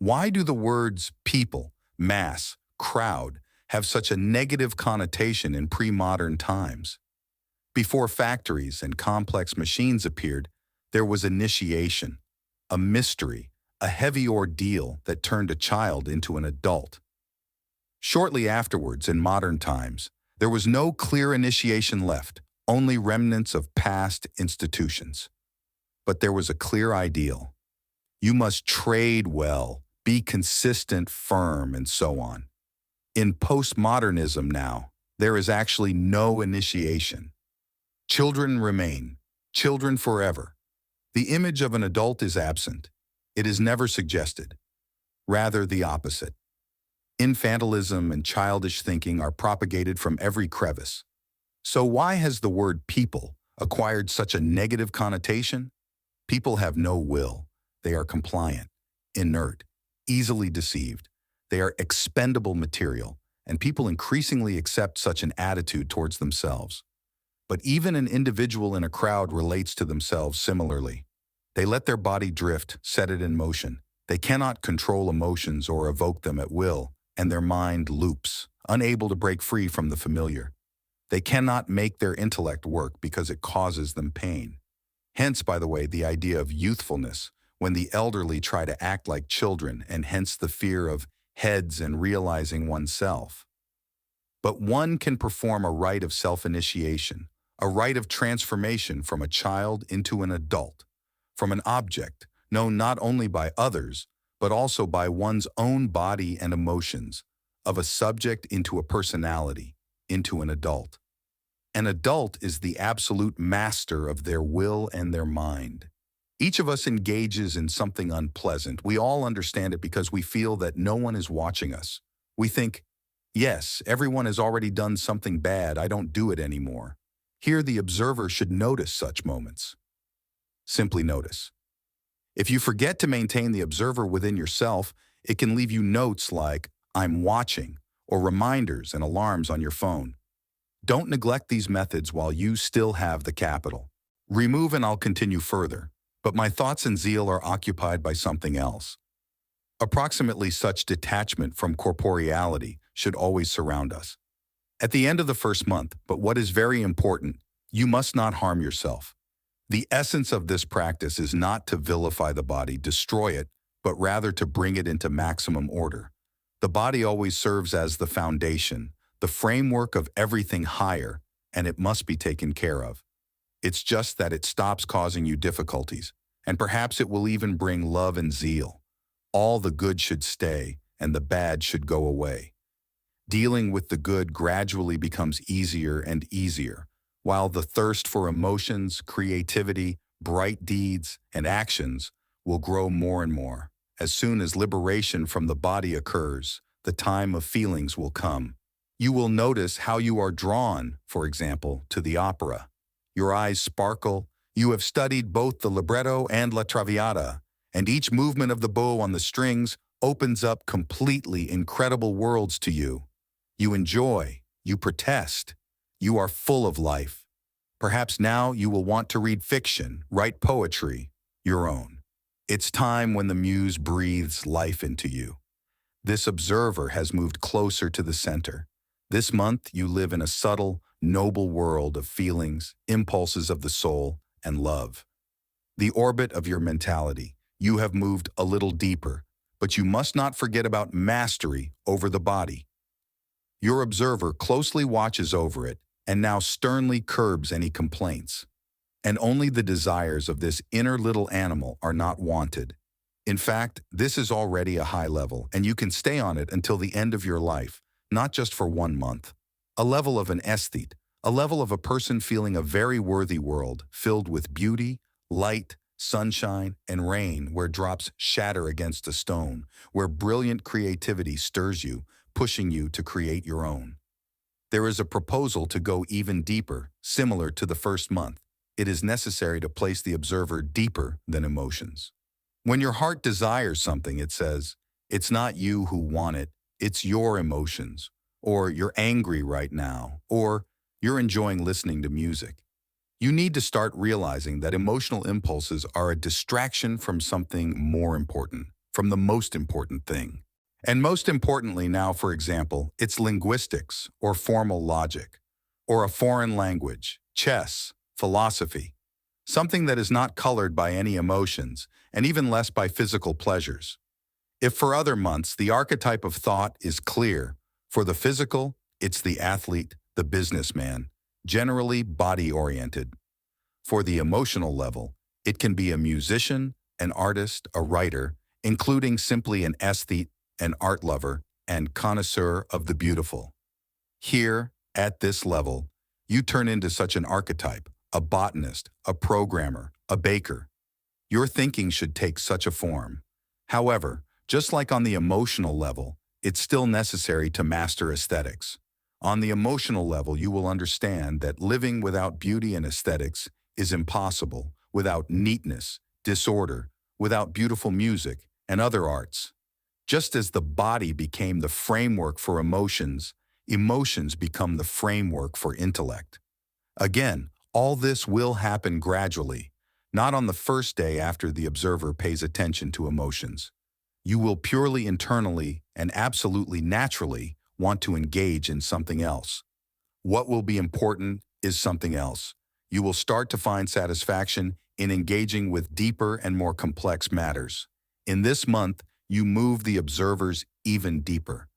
Why do the words people, mass, crowd have such a negative connotation in pre-modern times? Before factories and complex machines appeared, there was initiation, a mystery, a heavy ordeal that turned a child into an adult. Shortly afterwards, in modern times, there was no clear initiation left, only remnants of past institutions. But there was a clear ideal. You must trade well, be consistent, firm, and so on. In postmodernism now, there is actually no initiation. Children remain, children forever. The image of an adult is absent. It is never suggested. Rather, the opposite. Infantilism and childish thinking are propagated from every crevice. So why has the word people acquired such a negative connotation? People have no will. They are compliant, inert, easily deceived. They are expendable material, and people increasingly accept such an attitude towards themselves. But even an individual in a crowd relates to themselves similarly. They let their body drift, set it in motion. They cannot control emotions or evoke them at will, and their mind loops, unable to break free from the familiar. They cannot make their intellect work because it causes them pain. Hence, by the way, the idea of youthfulness, when the elderly try to act like children, and hence the fear of heads and realizing oneself. But one can perform a rite of self-initiation, a rite of transformation from a child into an adult, from an object known not only by others, but also by one's own body and emotions, of a subject into a personality, into an adult. An adult is the absolute master of their will and their mind. Each of us engages in something unpleasant. We all understand it because we feel that no one is watching us. We think, yes, everyone has already done something bad, I don't do it anymore. Here, the observer should notice such moments. Simply notice. If you forget to maintain the observer within yourself, it can leave you notes like, I'm watching, or reminders and alarms on your phone. Don't neglect these methods while you still have the capital. Remove and I'll continue further, but my thoughts and zeal are occupied by something else. Approximately such detachment from corporeality should always surround us. At the end of the first month, but what is very important, you must not harm yourself. The essence of this practice is not to vilify the body, destroy it, but rather to bring it into maximum order. The body always serves as the foundation, the framework of everything higher, and it must be taken care of. It's just that it stops causing you difficulties, and perhaps it will even bring love and zeal. All the good should stay, and the bad should go away. Dealing with the good gradually becomes easier and easier, while the thirst for emotions, creativity, bright deeds, and actions will grow more and more. As soon as liberation from the body occurs, the time of feelings will come. You will notice how you are drawn, for example, to the opera. Your eyes sparkle. You have studied both the libretto and la traviata, and each movement of the bow on the strings opens up completely incredible worlds to you. You enjoy, you protest, you are full of life. Perhaps now you will want to read fiction, write poetry, your own. It's time when the muse breathes life into you. This observer has moved closer to the center. This month you live in a subtle, noble world of feelings, impulses of the soul, and love. The orbit of your mentality. You have moved a little deeper, but you must not forget about mastery over the body. Your observer closely watches over it and now sternly curbs any complaints. And only the desires of this inner little animal are not wanted. In fact, this is already a high level, and you can stay on it until the end of your life, not just for 1 month. A level of an aesthete, a level of a person feeling a very worthy world, filled with beauty, light, sunshine, and rain, where drops shatter against a stone, where brilliant creativity stirs you, pushing you to create your own. There is a proposal to go even deeper, similar to the first month. It is necessary to place the observer deeper than emotions. When your heart desires something, it says, it's not you who want it, it's your emotions, or you're angry right now, or you're enjoying listening to music. You need to start realizing that emotional impulses are a distraction from something more important. from the most important thing. And most importantly now, for example, it's linguistics or formal logic, or a foreign language, chess, philosophy, something that is not colored by any emotions, and even less by physical pleasures. If for other months the archetype of thought is clear, for the physical, it's the athlete, the businessman, generally body-oriented. For the emotional level, it can be a musician, an artist, a writer, including simply an aesthete, an art lover, and connoisseur of the beautiful. Here, at this level, you turn into such an archetype, a botanist, a programmer, a baker. Your thinking should take such a form. However, just like on the emotional level, it's still necessary to master aesthetics. On the emotional level, you will understand that living without beauty and aesthetics is impossible, without neatness, disorder, without beautiful music and other arts. Just as the body became the framework for emotions, emotions become the framework for intellect. Again, all this will happen gradually, not on the first day after the observer pays attention to emotions. You will purely internally and absolutely naturally want to engage in something else. What will be important is something else. You will start to find satisfaction in engaging with deeper and more complex matters. In this month, you move the observers even deeper.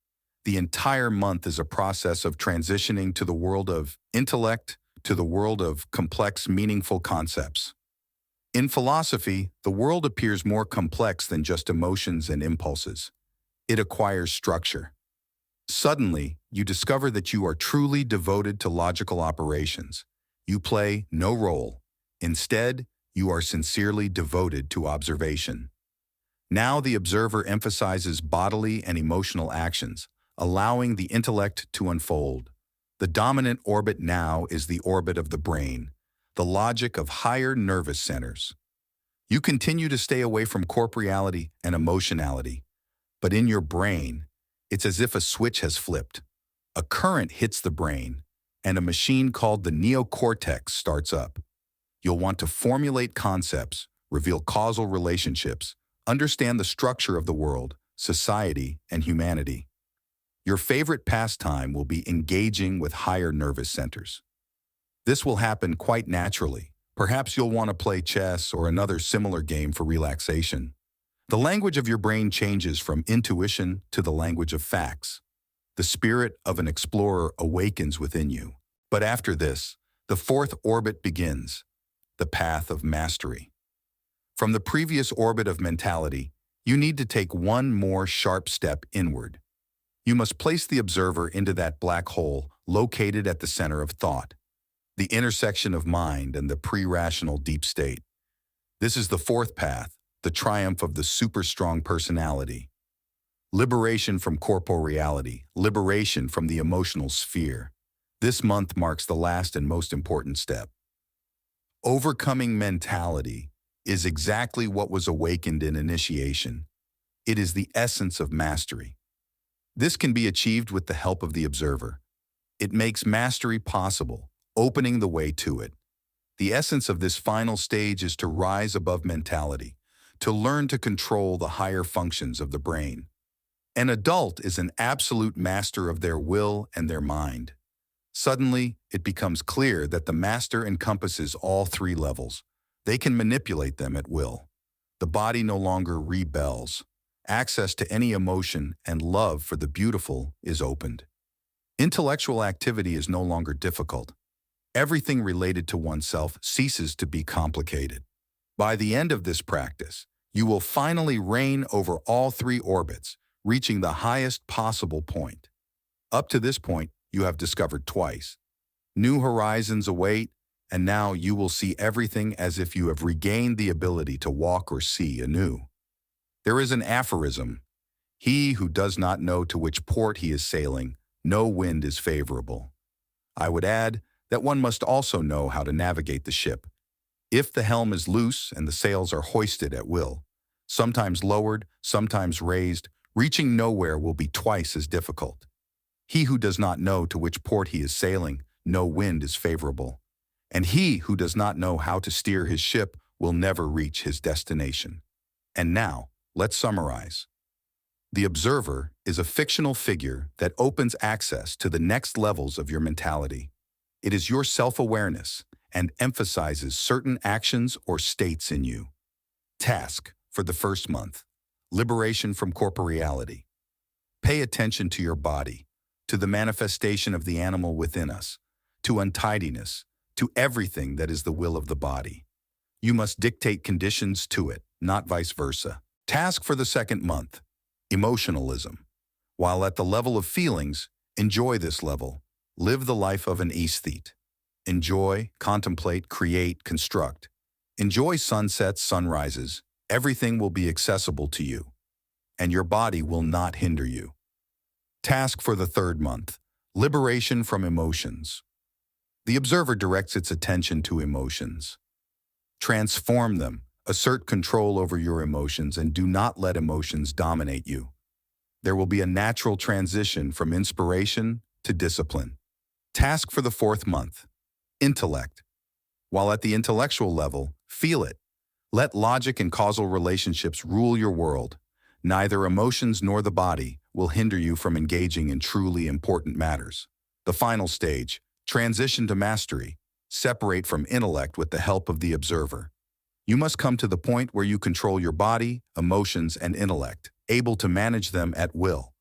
The entire month is a process of transitioning to the world of intellect, to the world of complex, meaningful concepts. In philosophy, the world appears more complex than just emotions and impulses. It acquires structure. Suddenly, you discover that you are truly devoted to logical operations. You play no role. Instead, you are sincerely devoted to observation. Now the observer emphasizes bodily and emotional actions, allowing the intellect to unfold. The dominant orbit now is the orbit of the brain, the logic of higher nervous centers. You continue to stay away from corporeality and emotionality, but in your brain, it's as if a switch has flipped. A current hits the brain, and a machine called the neocortex starts up. You'll want to formulate concepts, reveal causal relationships, understand the structure of the world, society, and humanity. Your favorite pastime will be engaging with higher nervous centers. This will happen quite naturally. Perhaps you'll want to play chess or another similar game for relaxation. The language of your brain changes from intuition to the language of facts. The spirit of an explorer awakens within you. But after this, the fourth orbit begins, the path of mastery. From the previous orbit of mentality, you need to take one more sharp step inward. You must place the observer into that black hole located at the center of thought, the intersection of mind and the pre-rational deep state. This is the fourth path, the triumph of the super-strong personality. Liberation from corporeality, liberation from the emotional sphere. This month marks the last and most important step. Overcoming mentality is exactly what was awakened in initiation. It is the essence of mastery. This can be achieved with the help of the observer. It makes mastery possible, opening the way to it. The essence of this final stage is to rise above mentality, to learn to control the higher functions of the brain. An adult is an absolute master of their will and their mind. Suddenly, it becomes clear that the master encompasses all three levels. They can manipulate them at will. The body no longer rebels. Access to any emotion and love for the beautiful is opened. Intellectual activity is no longer difficult. Everything related to oneself ceases to be complicated. By the end of this practice, you will finally reign over all three orbits, reaching the highest possible point. Up to this point, you have discovered twice. New horizons await, and now you will see everything as if you have regained the ability to walk or see anew. There is an aphorism: "He who does not know to which port he is sailing, no wind is favorable." I would add that one must also know how to navigate the ship. If the helm is loose and the sails are hoisted at will, sometimes lowered, sometimes raised, reaching nowhere will be twice as difficult. He who does not know to which port he is sailing, no wind is favorable. And he who does not know how to steer his ship will never reach his destination. And now, Let's summarize. The observer is a fictional figure that opens access to the next levels of your mentality. It is your self-awareness and emphasizes certain actions or states in you. Task for the first month: liberation from corporeality. Pay attention to your body, to the manifestation of the animal within us, to untidiness, to everything that is the will of the body. You must dictate conditions to it, not vice versa. Task for the second month: emotionalism. While at the level of feelings, enjoy this level. Live the life of an aesthete. Enjoy, contemplate, create, construct. Enjoy sunsets, sunrises. Everything will be accessible to you, and your body will not hinder you. Task for the third month: liberation from emotions. The observer directs its attention to emotions. Transform them, assert control over your emotions, and do not let emotions dominate you. There will be a natural transition from inspiration to discipline. Task for the fourth month: intellect. While at the intellectual level, feel it. Let logic and causal relationships rule your world. Neither emotions nor the body will hinder you from engaging in truly important matters. The final stage: transition to mastery. Separate from intellect with the help of the observer. You must come to the point where you control your body, emotions, and intellect, able to manage them at will.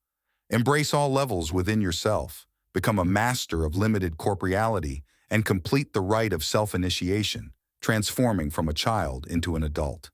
Embrace all levels within yourself. Become a master of limited corporeality and complete the rite of self-initiation, transforming from a child into an adult.